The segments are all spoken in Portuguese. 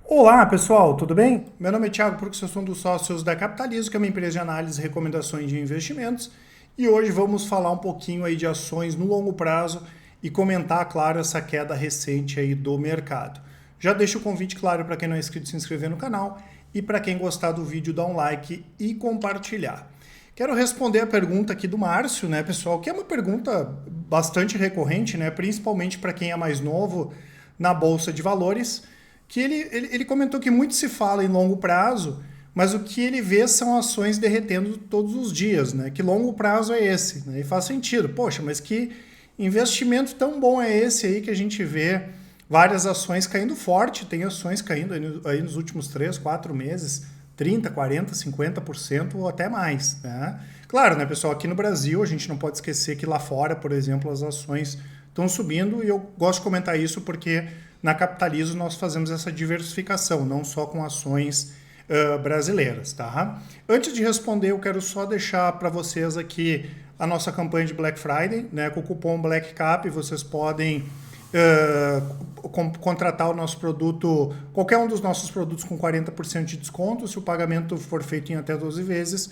Olá pessoal, tudo bem? Meu nome é Thiago Prux, eu sou um dos sócios da Capitalizo, que é uma empresa de análise e recomendações de investimentos, e hoje vamos falar um pouquinho aí de ações no longo prazo e comentar, claro, essa queda recente aí do mercado. Já deixo o convite claro para quem não é inscrito se inscrever no canal e para quem gostar do vídeo dar um like e compartilhar. Quero responder a pergunta aqui do Márcio, né, pessoal, que é uma pergunta bastante recorrente, né, principalmente para quem é mais novo na Bolsa de Valores, que ele comentou que muito se fala em longo prazo, mas o que ele vê são ações derretendo todos os dias, né? Que longo prazo é esse? Né? E faz sentido. Poxa, mas que investimento tão bom é esse aí que a gente vê várias ações caindo forte, tem ações caindo aí nos últimos 3, 4 meses, 30, 40, 50% ou até mais, né? Claro, né, pessoal, aqui no Brasil a gente não pode esquecer que lá fora, por exemplo, as ações estão subindo e eu gosto de comentar isso porque na Capitalizo nós fazemos essa diversificação, não só com ações brasileiras, tá? Antes de responder, eu quero só deixar para vocês aqui a nossa campanha de Black Friday, né? Com o cupom BLACKCAP vocês podem contratar o nosso produto, qualquer um dos nossos produtos com 40% de desconto, se o pagamento for feito em até 12 vezes,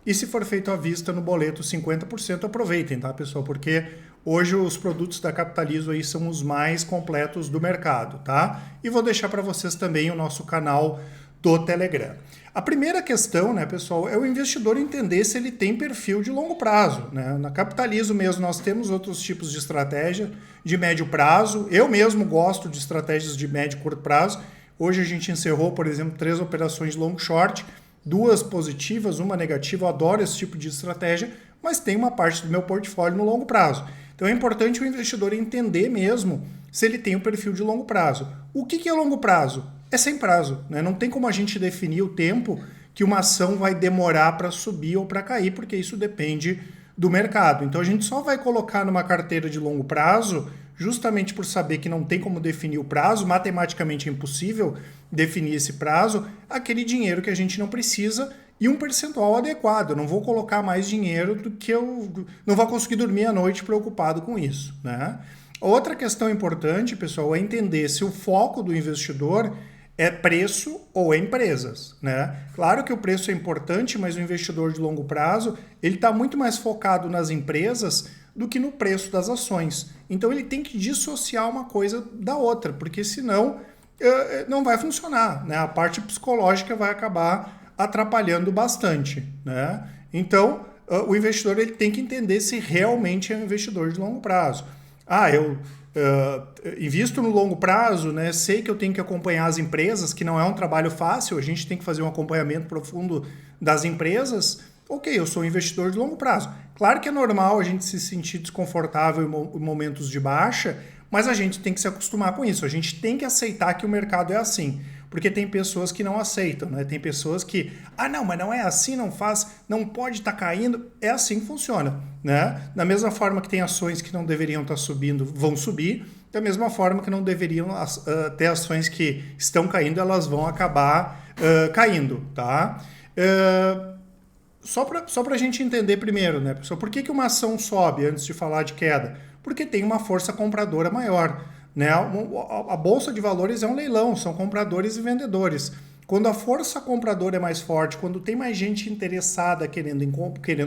e se for feito à vista no boleto 50%, aproveitem, tá, pessoal? Porque hoje os produtos da Capitalizo aí são os mais completos do mercado, tá? E vou deixar para vocês também o nosso canal do Telegram. A primeira questão, né, pessoal, é o investidor entender se ele tem perfil de longo prazo, né? Na Capitalizo mesmo nós temos outros tipos de estratégia de médio prazo. Eu mesmo gosto de estratégias de médio e curto prazo. Hoje a gente encerrou, por exemplo, 3 operações long short, 2 positivas, uma negativa. Eu adoro esse tipo de estratégia, mas tem uma parte do meu portfólio no longo prazo. Então é importante o investidor entender mesmo se ele tem o perfil de longo prazo. O que é longo prazo? É sem prazo, né? Não tem como a gente definir o tempo que uma ação vai demorar para subir ou para cair, porque isso depende do mercado. Então a gente só vai colocar numa carteira de longo prazo justamente por saber que não tem como definir o prazo, matematicamente é impossível definir esse prazo, aquele dinheiro que a gente não precisa e um percentual adequado. Eu não vou colocar mais dinheiro do que eu não vou conseguir dormir à noite preocupado com isso, né? Outra questão importante, pessoal, é entender se o foco do investidor é preço ou é empresas, né? Claro que o preço é importante, mas o investidor de longo prazo, ele está muito mais focado nas empresas do que no preço das ações. Então ele tem que dissociar uma coisa da outra, porque senão não vai funcionar, né? A parte psicológica vai acabar atrapalhando bastante, né? Então o investidor ele tem que entender se realmente é um investidor de longo prazo. Eu invisto no longo prazo, né? Sei que eu tenho que acompanhar as empresas, que não é um trabalho fácil, a gente tem que fazer um acompanhamento profundo das empresas. Ok, eu sou um investidor de longo prazo. Claro que é normal a gente se sentir desconfortável em momentos de baixa, mas a gente tem que se acostumar com isso. A gente tem que aceitar que o mercado é assim. Porque tem pessoas que não aceitam, né? Tem pessoas que, não, mas não é assim, não faz, não pode estar caindo. É assim que funciona, né? Da mesma forma que tem ações que não deveriam estar subindo, vão subir. Da mesma forma que não deveriam ter ações que estão caindo, elas vão acabar caindo, tá? Só para a gente entender primeiro, né, pessoal? Por que uma ação sobe antes de falar de queda? Porque tem uma força compradora maior. Né? A Bolsa de Valores é um leilão, são compradores e vendedores. Quando a força compradora é mais forte, quando tem mais gente interessada querendo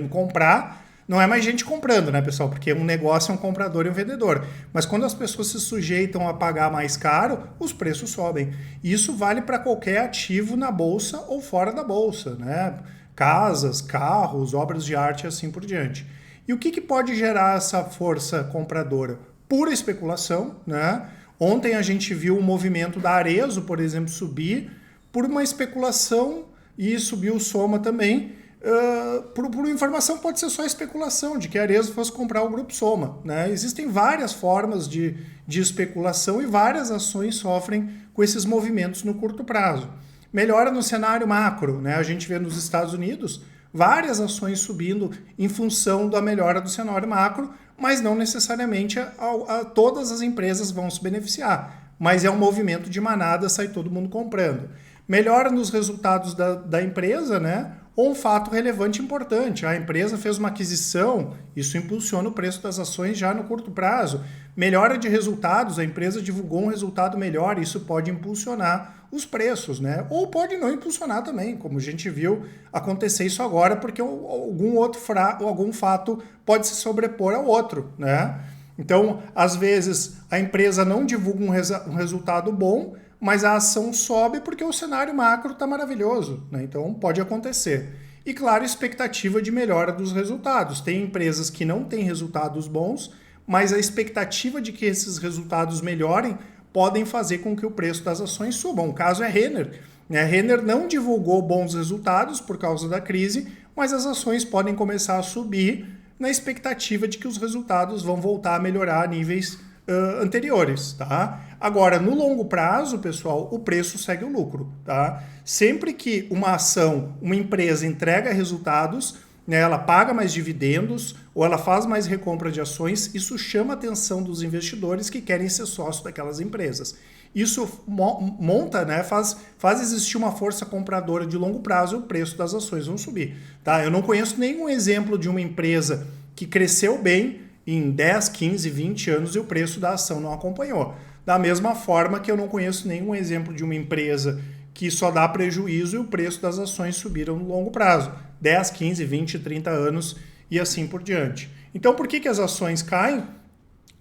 comprar, não é mais gente comprando, né, pessoal? Porque um negócio é um comprador e um vendedor. Mas quando as pessoas se sujeitam a pagar mais caro, os preços sobem. E isso vale para qualquer ativo na Bolsa ou fora da Bolsa, né? Casas, carros, obras de arte e assim por diante. E o que pode gerar essa força compradora? Pura especulação, né? Ontem a gente viu o movimento da Arezzo, por exemplo, subir por uma especulação e subiu o Soma também. Por informação pode ser só especulação de que a Arezzo fosse comprar o Grupo Soma, né? Existem várias formas de especulação e várias ações sofrem com esses movimentos no curto prazo. Melhora no cenário macro, né? A gente vê nos Estados Unidos várias ações subindo em função da melhora do cenário macro, mas não necessariamente todas as empresas vão se beneficiar. Mas é um movimento de manada, sai todo mundo comprando. Melhora nos resultados da empresa, né? Ou um fato relevante e importante. A empresa fez uma aquisição, isso impulsiona o preço das ações já no curto prazo. Melhora de resultados, a empresa divulgou um resultado melhor, isso pode impulsionar os preços, né? Ou pode não impulsionar também, como a gente viu acontecer isso agora, porque algum fato pode se sobrepor ao outro, né? Então, às vezes, a empresa não divulga um resultado bom, mas a ação sobe porque o cenário macro está maravilhoso, né? Então, pode acontecer. E, claro, expectativa de melhora dos resultados. Tem empresas que não têm resultados bons, mas a expectativa de que esses resultados melhorem podem fazer com que o preço das ações suba. O caso é Renner. A Renner não divulgou bons resultados por causa da crise, mas as ações podem começar a subir na expectativa de que os resultados vão voltar a melhorar a níveis anteriores, tá? Agora, no longo prazo, pessoal, o preço segue o lucro, tá? Sempre que uma ação, uma empresa entrega resultados, né, ela paga mais dividendos ou ela faz mais recompra de ações, isso chama a atenção dos investidores que querem ser sócios daquelas empresas. Isso monta, né, faz existir uma força compradora de longo prazo e o preço das ações vão subir. Tá? Eu não conheço nenhum exemplo de uma empresa que cresceu bem em 10, 15, 20 anos e o preço da ação não acompanhou. Da mesma forma que eu não conheço nenhum exemplo de uma empresa que só dá prejuízo e o preço das ações subiram no longo prazo. 10, 15, 20, 30 anos e assim por diante. Então, por que as ações caem?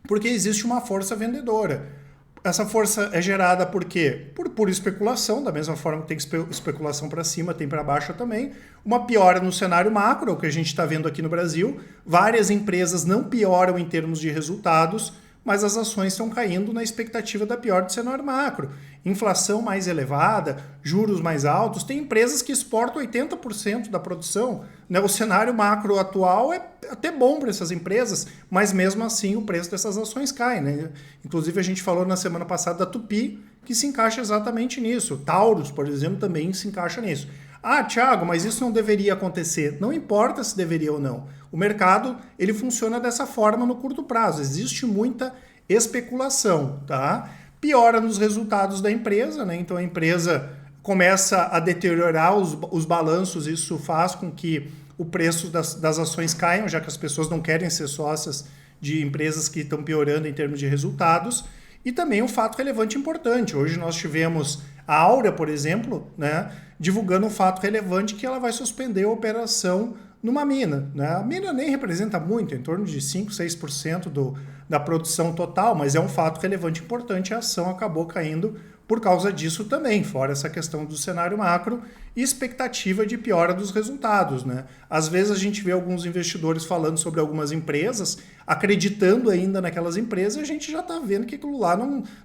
Porque existe uma força vendedora. Essa força é gerada por quê? Por pura especulação, da mesma forma que tem especulação para cima, tem para baixo também. Uma piora no cenário macro, o que a gente está vendo aqui no Brasil. Várias empresas não pioram em termos de resultados, mas as ações estão caindo na expectativa da pior do cenário macro. Inflação mais elevada, juros mais altos, tem empresas que exportam 80% da produção. Né? O cenário macro atual é até bom para essas empresas, mas mesmo assim o preço dessas ações cai. Né? Inclusive a gente falou na semana passada da Tupi, que se encaixa exatamente nisso. Taurus, por exemplo, também se encaixa nisso. Ah, Thiago, mas isso não deveria acontecer. Não importa se deveria ou não. O mercado, ele funciona dessa forma no curto prazo. Existe muita especulação, tá? Piora nos resultados da empresa, né? Então a empresa começa a deteriorar os balanços, isso faz com que o preço das ações caiam, já que as pessoas não querem ser sócias de empresas que estão piorando em termos de resultados. E também um fato relevante e importante. Hoje nós tivemos a Áurea, por exemplo, né, divulgando um fato relevante que ela vai suspender a operação numa mina. Né? A mina nem representa muito, em torno de 5, 6% da produção total, mas é um fato relevante e importante. A ação acabou caindo por causa disso também, fora essa questão do cenário macro e expectativa de piora dos resultados. Né? Às vezes a gente vê alguns investidores falando sobre algumas empresas, acreditando ainda naquelas empresas, e a gente já está vendo que aquilo lá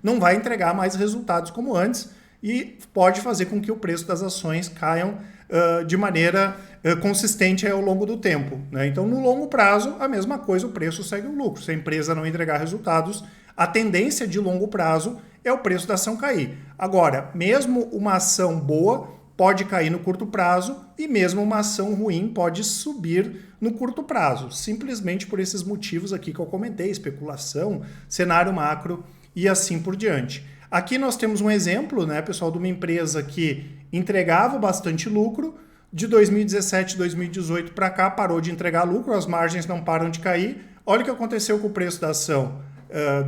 não vai entregar mais resultados como antes e pode fazer com que o preço das ações caiam de maneira consistente ao longo do tempo. Né? Então, no longo prazo, a mesma coisa, o preço segue o lucro. Se a empresa não entregar resultados, a tendência de longo prazo é o preço da ação cair. Agora, mesmo uma ação boa pode cair no curto prazo e mesmo uma ação ruim pode subir no curto prazo, simplesmente por esses motivos aqui que eu comentei, especulação, cenário macro e assim por diante. Aqui nós temos um exemplo, né, pessoal, de uma empresa que entregava bastante lucro, de 2017, 2018 para cá parou de entregar lucro, as margens não param de cair. Olha o que aconteceu com o preço da ação.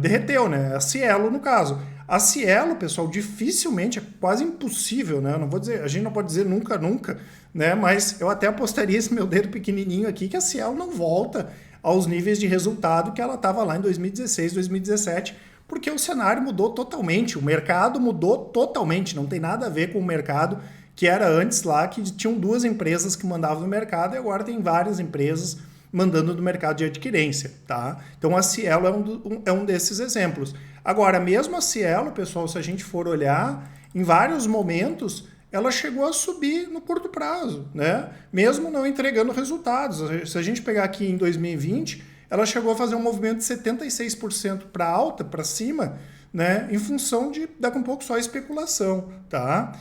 Derreteu, né? A Cielo, no caso. A Cielo, pessoal, dificilmente, é quase impossível, né? Eu não vou dizer, a gente não pode dizer nunca, nunca, né? Mas eu até apostaria esse meu dedo pequenininho aqui que a Cielo não volta aos níveis de resultado que ela estava lá em 2016, 2017, porque o cenário mudou totalmente, o mercado mudou totalmente, não tem nada a ver com o mercado que era antes lá, que tinham duas empresas que mandavam no mercado e agora tem várias empresas mandando no mercado de adquirência, tá? Então a Cielo é um desses exemplos. Agora, mesmo a Cielo, pessoal, se a gente for olhar, em vários momentos ela chegou a subir no curto prazo, né? Mesmo não entregando resultados. Se a gente pegar aqui em 2020, ela chegou a fazer um movimento de 76% para alta, para cima, né? Em função de, daqui a um pouco, só especulação, tá?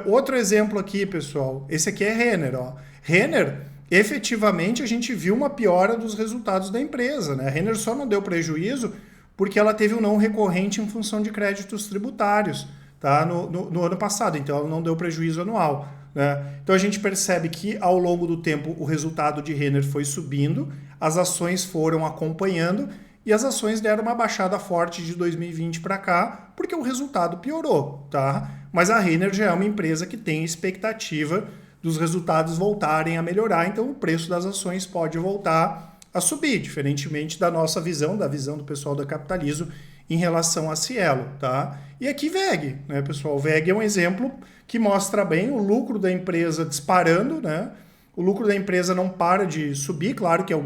Outro exemplo aqui, pessoal, esse aqui é Renner, ó. Renner, efetivamente, a gente viu uma piora dos resultados da empresa, né? A Renner só não deu prejuízo porque ela teve um não recorrente em função de créditos tributários, tá? No ano passado, então ela não deu prejuízo anual, né? Então a gente percebe que ao longo do tempo o resultado de Renner foi subindo, as ações foram acompanhando e as ações deram uma baixada forte de 2020 para cá porque o resultado piorou, tá? Mas a Renner já é uma empresa que tem expectativa dos resultados voltarem a melhorar, então o preço das ações pode voltar a subir, diferentemente da nossa visão, da visão do pessoal da Capitalizo em relação a Cielo, tá? E aqui WEG, né, pessoal? WEG é um exemplo que mostra bem o lucro da empresa disparando, né? O lucro da empresa não para de subir, claro que ela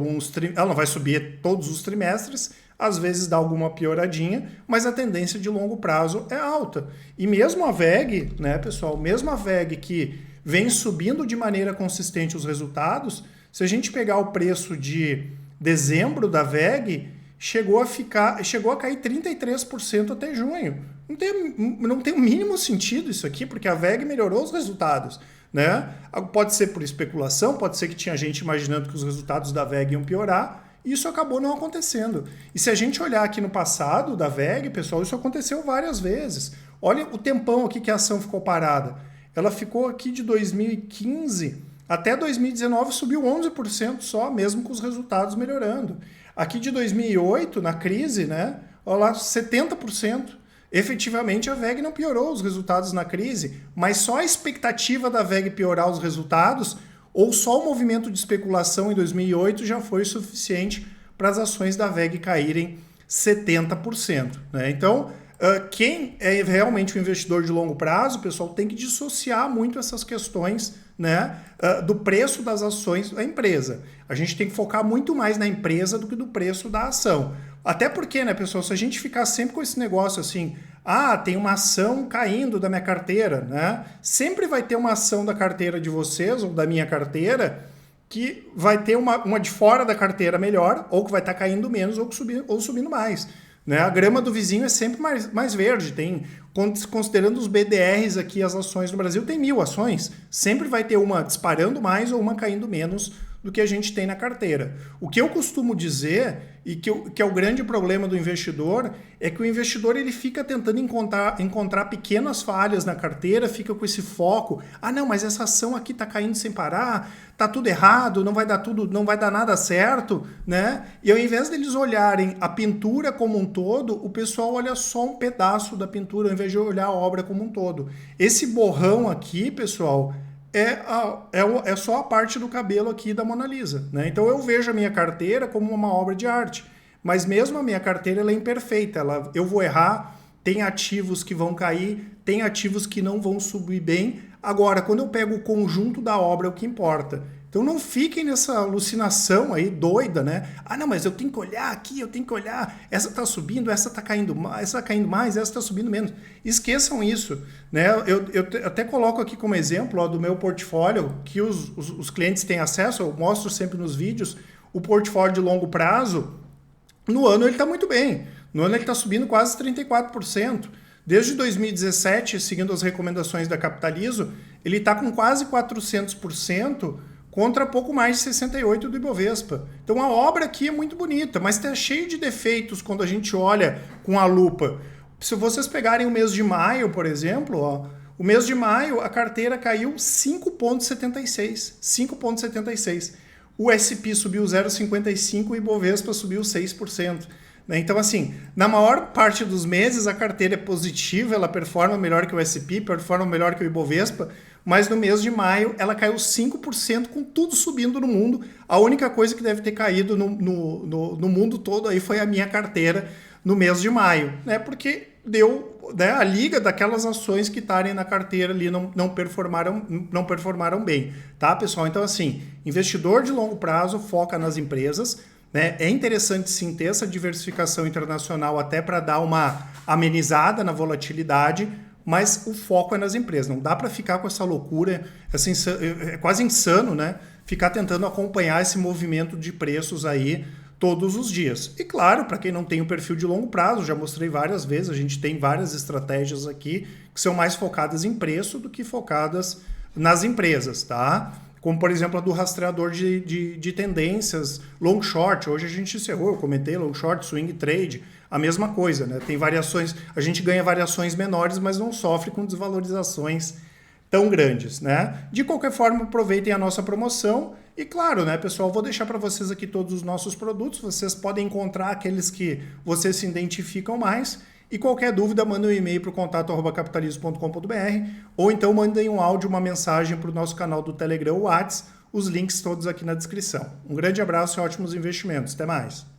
não vai subir todos os trimestres, às vezes dá alguma pioradinha, mas a tendência de longo prazo é alta. E mesmo a WEG, né, pessoal, mesmo a WEG que vem subindo de maneira consistente os resultados, se a gente pegar o preço de dezembro da WEG, chegou a cair 33% até junho. Não tem o mínimo sentido isso aqui, porque a WEG melhorou os resultados, né? Pode ser por especulação, pode ser que tinha gente imaginando que os resultados da WEG iam piorar, e isso acabou não acontecendo. E se a gente olhar aqui no passado da WEG, pessoal, isso aconteceu várias vezes. Olha o tempão aqui que a ação ficou parada. Ela ficou aqui de 2015 até 2019, subiu 11% só, mesmo com os resultados melhorando. Aqui de 2008, na crise, né? Olha lá, 70%. Efetivamente, a WEG não piorou os resultados na crise, mas só a expectativa da WEG piorar os resultados ou só o movimento de especulação em 2008 já foi suficiente para as ações da WEG caírem 70%. Né? Então, quem é realmente um investidor de longo prazo, pessoal, tem que dissociar muito essas questões, né, do preço das ações da empresa. A gente tem que focar muito mais na empresa do que no preço da ação. Até porque, né, pessoal, se a gente ficar sempre com esse negócio assim, tem uma ação caindo da minha carteira, né? Sempre vai ter uma ação da carteira de vocês ou da minha carteira que vai ter uma de fora da carteira melhor, ou que vai estar caindo menos ou subindo mais. Né? A grama do vizinho é sempre mais verde. Considerando os BDRs aqui, as ações no Brasil, tem 1.000 ações. Sempre vai ter uma disparando mais ou uma caindo menos do que a gente tem na carteira. O que eu costumo dizer, e que é o grande problema do investidor, é que o investidor ele fica tentando encontrar pequenas falhas na carteira, fica com esse foco. Não, mas essa ação aqui está caindo sem parar, tá tudo errado, não vai dar nada certo, né? E ao invés deles olharem a pintura como um todo, o pessoal olha só um pedaço da pintura, ao invés de olhar a obra como um todo. Esse borrão aqui, pessoal, é só a parte do cabelo aqui da Mona Lisa, né? Então eu vejo a minha carteira como uma obra de arte, mas mesmo a minha carteira ela é imperfeita, eu vou errar, tem ativos que vão cair, tem ativos que não vão subir bem. Agora, quando eu pego o conjunto da obra, é o que importa. Então não fiquem nessa alucinação aí doida, né? Não, mas eu tenho que olhar aqui, eu tenho que olhar, essa tá subindo, essa tá caindo mais, essa tá subindo menos. Esqueçam isso, né? Eu até coloco aqui como exemplo do meu portfólio, que os clientes têm acesso, eu mostro sempre nos vídeos, o portfólio de longo prazo, no ano ele está muito bem. No ano ele está subindo quase 34%. Desde 2017, seguindo as recomendações da Capitalizo, ele está com quase 400%, contra pouco mais de 68% do Ibovespa. Então a obra aqui é muito bonita, mas está cheio de defeitos quando a gente olha com a lupa. Se vocês pegarem o mês de maio, por exemplo, o mês de maio a carteira caiu 5,76%. 5,76%. O S&P subiu 0,55% e o Ibovespa subiu 6%. Então, assim, na maior parte dos meses a carteira é positiva, ela performa melhor que o S&P, performa melhor que o Ibovespa, mas no mês de maio ela caiu 5% com tudo subindo no mundo. A única coisa que deve ter caído no mundo todo aí foi a minha carteira no mês de maio, né? Porque deu, né, a liga daquelas ações que estarem na carteira ali não performaram bem, tá, pessoal? Então, assim, investidor de longo prazo foca nas empresas, né? É interessante sim ter essa diversificação internacional até para dar uma amenizada na volatilidade, mas o foco é nas empresas. Não dá para ficar com essa loucura, é quase insano, né? Ficar tentando acompanhar esse movimento de preços aí todos os dias. E claro, para quem não tem o perfil de longo prazo, já mostrei várias vezes, a gente tem várias estratégias aqui que são mais focadas em preço do que focadas nas empresas, tá? Como, por exemplo, a do rastreador de tendências long short. Hoje a gente encerrou, eu comentei, long short, swing trade, a mesma coisa, né? Tem variações, a gente ganha variações menores, mas não sofre com desvalorizações tão grandes, né? De qualquer forma, aproveitem a nossa promoção. E claro, né, pessoal, vou deixar para vocês aqui todos os nossos produtos. Vocês podem encontrar aqueles que vocês se identificam mais. E qualquer dúvida, manda um e-mail para o contato@capitalismo.com.br ou então mandem um áudio, uma mensagem para o nosso canal do Telegram ou WhatsApp, os links todos aqui na descrição. Um grande abraço e ótimos investimentos. Até mais!